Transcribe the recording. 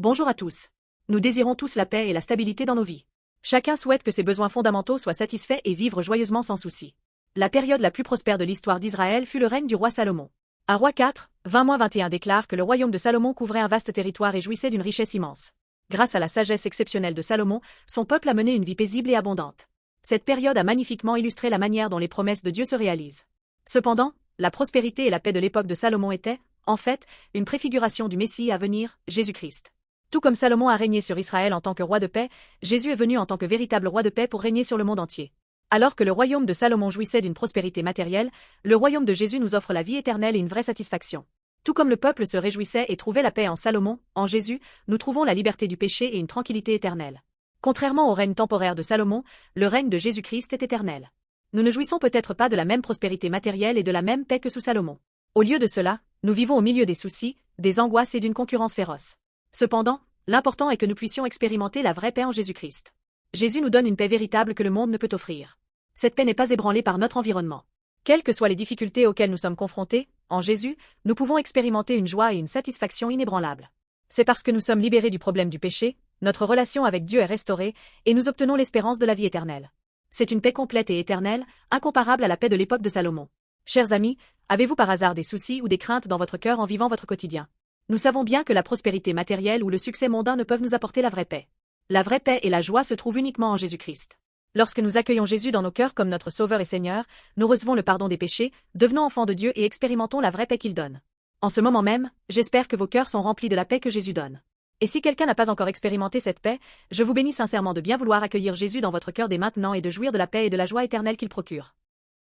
Bonjour à tous. Nous désirons tous la paix et la stabilité dans nos vies. Chacun souhaite que ses besoins fondamentaux soient satisfaits et vivre joyeusement sans souci. La période la plus prospère de l'histoire d'Israël fut le règne du roi Salomon. Un roi 4, 20-21 déclare que le royaume de Salomon couvrait un vaste territoire et jouissait d'une richesse immense. Grâce à la sagesse exceptionnelle de Salomon, son peuple a mené une vie paisible et abondante. Cette période a magnifiquement illustré la manière dont les promesses de Dieu se réalisent. Cependant, la prospérité et la paix de l'époque de Salomon étaient, en fait, une préfiguration du Messie à venir, Jésus-Christ. Tout comme Salomon a régné sur Israël en tant que roi de paix, Jésus est venu en tant que véritable roi de paix pour régner sur le monde entier. Alors que le royaume de Salomon jouissait d'une prospérité matérielle, le royaume de Jésus nous offre la vie éternelle et une vraie satisfaction. Tout comme le peuple se réjouissait et trouvait la paix en Salomon, en Jésus, nous trouvons la liberté du péché et une tranquillité éternelle. Contrairement au règne temporaire de Salomon, le règne de Jésus-Christ est éternel. Nous ne jouissons peut-être pas de la même prospérité matérielle et de la même paix que sous Salomon. Au lieu de cela, nous vivons au milieu des soucis, des angoisses et d'une concurrence féroce. Cependant, l'important est que nous puissions expérimenter la vraie paix en Jésus-Christ. Jésus nous donne une paix véritable que le monde ne peut offrir. Cette paix n'est pas ébranlée par notre environnement. Quelles que soient les difficultés auxquelles nous sommes confrontés, en Jésus, nous pouvons expérimenter une joie et une satisfaction inébranlables. C'est parce que nous sommes libérés du problème du péché, notre relation avec Dieu est restaurée, et nous obtenons l'espérance de la vie éternelle. C'est une paix complète et éternelle, incomparable à la paix de l'époque de Salomon. Chers amis, avez-vous par hasard des soucis ou des craintes dans votre cœur en vivant votre quotidien? Nous savons bien que la prospérité matérielle ou le succès mondain ne peuvent nous apporter la vraie paix. La vraie paix et la joie se trouvent uniquement en Jésus-Christ. Lorsque nous accueillons Jésus dans nos cœurs comme notre Sauveur et Seigneur, nous recevons le pardon des péchés, devenons enfants de Dieu et expérimentons la vraie paix qu'il donne. En ce moment même, j'espère que vos cœurs sont remplis de la paix que Jésus donne. Et si quelqu'un n'a pas encore expérimenté cette paix, je vous bénis sincèrement de bien vouloir accueillir Jésus dans votre cœur dès maintenant et de jouir de la paix et de la joie éternelle qu'il procure.